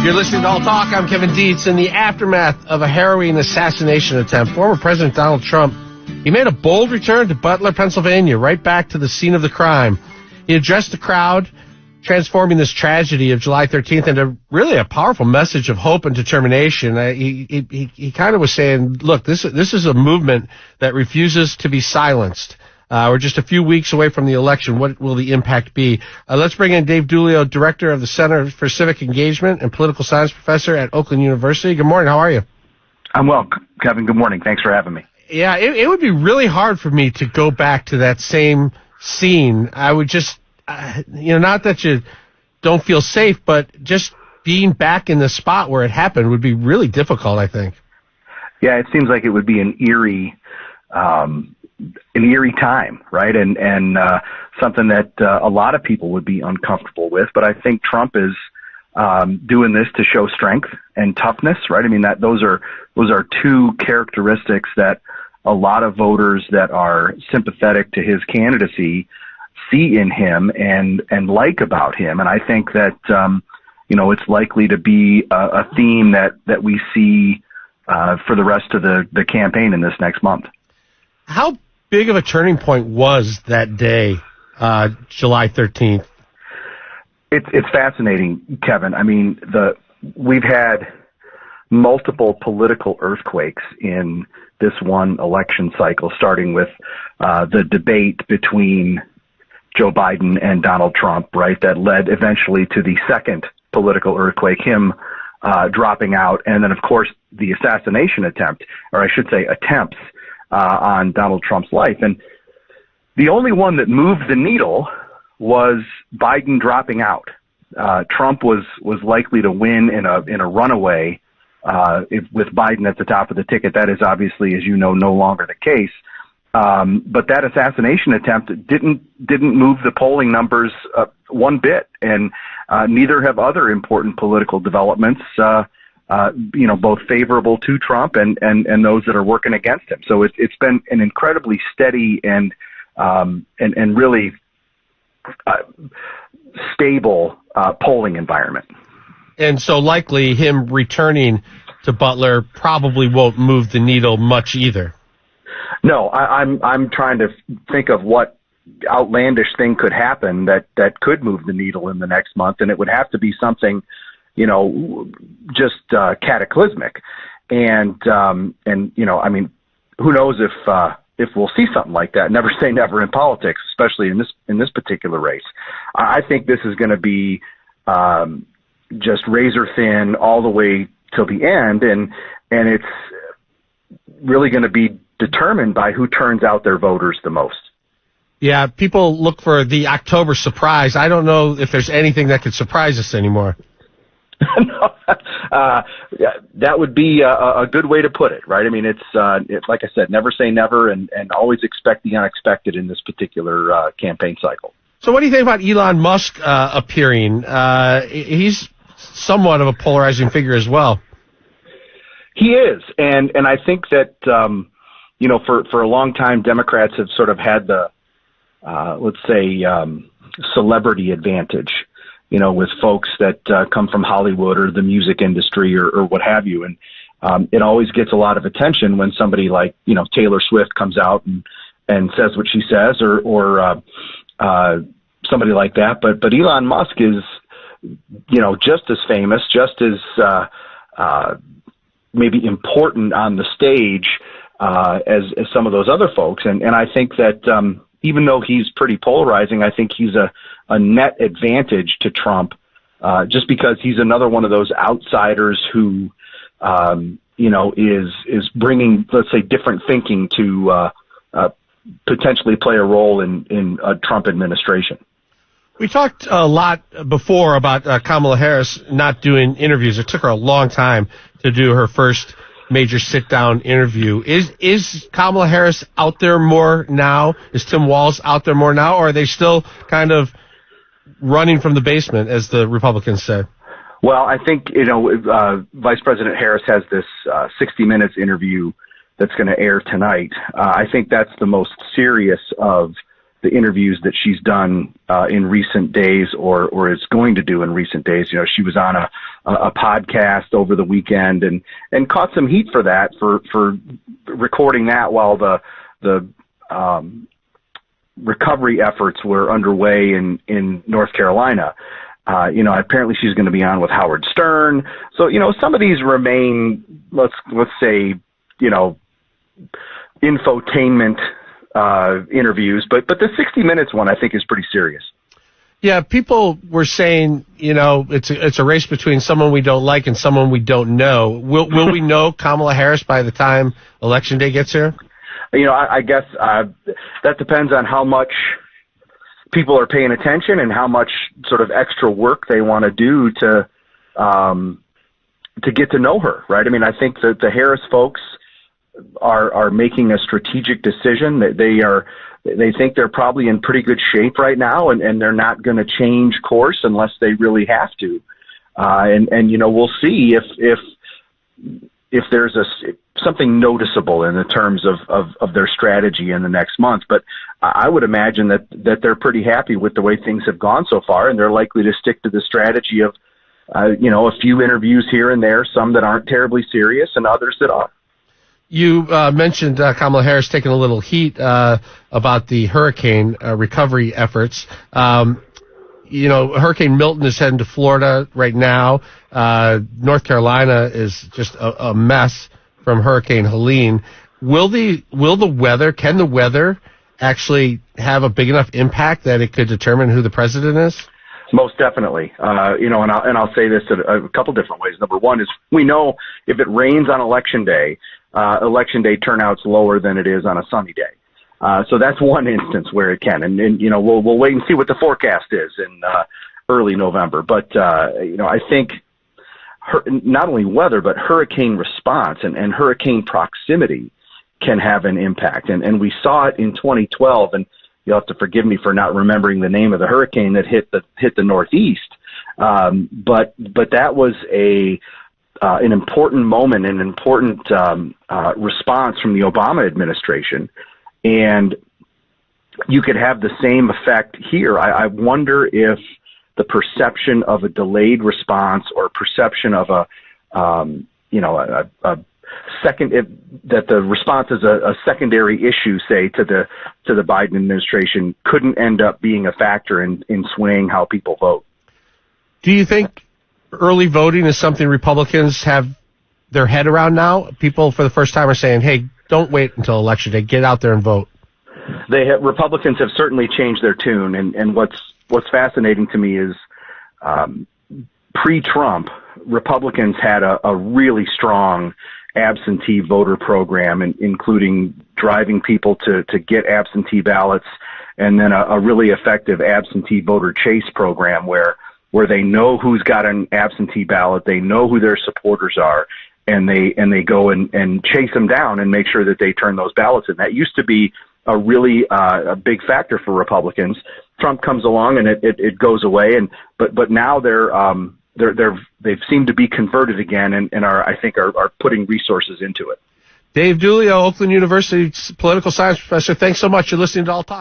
You're listening to All Talk. I'm Kevin Dietz. In the aftermath of a harrowing assassination attempt, former President Donald Trump, he made a bold return to Butler, Pennsylvania, right back to the scene of the crime. He addressed the crowd, transforming this tragedy of July 13th into really a powerful message of hope and determination. He kind of was saying, look, this is a movement that refuses to be silenced. We're just a few weeks away from the election. What will the impact be? Let's bring in Dave Dulio, Director of the Center for Civic Engagement and Political Science Professor at Oakland University. Good morning. How are you? I'm well, Kevin. Good morning. Thanks for having me. Yeah, it would be really hard for me to go back to that same scene. I would just, not that you don't feel safe, but just being back in the spot where it happened would be really difficult, I think. Yeah, it seems like it would be an eerie time, right? And something that a lot of people would be uncomfortable with. But I think Trump is doing this to show strength and toughness, right? I mean, those are two characteristics that a lot of voters that are sympathetic to his candidacy see in him and like about him. And I think that it's likely to be a theme that we see for the rest of the campaign in this next month. How big of a turning point was that day, July 13th? It's fascinating, Kevin. I mean, we've had multiple political earthquakes in this one election cycle, starting with the debate between Joe Biden and Donald Trump, right? That led eventually to the second political earthquake, him dropping out, and then, of course, the assassination attempt, or I should say attempts, on Donald Trump's life. And the only one that moved the needle was Biden dropping out. Trump was likely to win in a runaway with Biden at the top of the ticket. That is obviously, as you know, no longer the case. But that assassination attempt didn't move the polling numbers one bit, and neither have other important political developments, both favorable to Trump and those that are working against him. So it's been an incredibly steady and really stable polling environment. And so likely him returning to Butler probably won't move the needle much either. No, I'm trying to think of what outlandish thing could happen that could move the needle in the next month, and it would have to be something, just cataclysmic. And I mean, who knows if we'll see something like that. Never say never in politics, especially in this particular race. I think this is going to be just razor thin all the way till the end, and it's really going to be determined by who turns out their voters the most. Yeah, people look for the October surprise. I don't know if there's anything that could surprise us anymore. No, that would be a good way to put it, right? I mean, it's like I said, never say never, and always expect the unexpected in this particular campaign cycle. So what do you think about Elon Musk appearing? He's somewhat of a polarizing figure as well. He is, and I think that for a long time, Democrats have sort of had the celebrity advantage, with folks that come from Hollywood or the music industry or what have you. And it always gets a lot of attention when somebody like, Taylor Swift comes out and says what she says or somebody like that. But Elon Musk is, just as famous, just as maybe important on the stage as some of those other folks. And I think that even though he's pretty polarizing, I think he's a net advantage to Trump just because he's another one of those outsiders who, is bringing, let's say, different thinking to potentially play a role in a Trump administration. We talked a lot before about Kamala Harris not doing interviews. It took her a long time to do her first major sit-down interview. Is Kamala Harris out there more now? Is Tim Walz out there more now? Or are they still kind of running from the basement, as the Republicans say? Well, I think, Vice President Harris has this 60 Minutes interview that's going to air tonight. I think that's the most serious of the interviews that she's done in recent days or is going to do in recent days. You know, she was on a podcast over the weekend and caught some heat for that, for recording that while the recovery efforts were underway in North Carolina. You know, apparently she's going to be on with Howard Stern. So, you know, some of these remain, let's say, you know, infotainment interviews, but the 60 Minutes one I think is pretty serious. Yeah, people were saying, you know, it's a race between someone we don't like and someone we don't know. Will we know Kamala Harris by the time Election Day gets here? You know, I guess that depends on how much people are paying attention and how much sort of extra work they want to do to get to know her, right? I mean, I think that the Harris folks are making a strategic decision. They think they're probably in pretty good shape right now, and they're not going to change course unless they really have to. And you know, we'll see if there's something noticeable in the terms of their strategy in the next month. But I would imagine that they're pretty happy with the way things have gone so far, and they're likely to stick to the strategy of, you know, a few interviews here and there, some that aren't terribly serious and others that are. You mentioned Kamala Harris taking a little heat about the hurricane recovery efforts. You know, Hurricane Milton is heading to Florida right now. North Carolina is just a mess from Hurricane Helene. Can the weather actually have a big enough impact that it could determine who the president is? Most definitely. You know, and I'll say this a couple different ways. Number one is we know if it rains on Election Day turnout's lower than it is on a sunny day. So that's one instance where it can. And you know, we'll wait and see what the forecast is in early November. But, you know, I think not only weather, but hurricane response and hurricane proximity can have an impact. And we saw it in 2012, and you'll have to forgive me for not remembering the name of the hurricane that hit the Northeast. But that was an important moment, an important response from the Obama administration. And you could have the same effect here. I wonder if the perception of a delayed response or perception of a second, that the response is a secondary issue, say, to the Biden administration, couldn't end up being a factor in swaying how people vote. Do you think early voting is something Republicans have their head around now? People for the first time are saying, hey, don't wait until Election Day. Get out there and vote. Republicans have certainly changed their tune. And what's fascinating to me is pre-Trump, Republicans had a really strong absentee voter program, including driving people to get absentee ballots, and then a really effective absentee voter chase program where they know who's got an absentee ballot, they know who their supporters are, and they go and chase them down and make sure that they turn those ballots in. That used to be a really a big factor for Republicans. Trump comes along and it goes away, but now they've seemed to be converted again and are putting resources into it. Dave Dulio, Oakland University's political science professor. Thanks so much. You're listening to All Talk.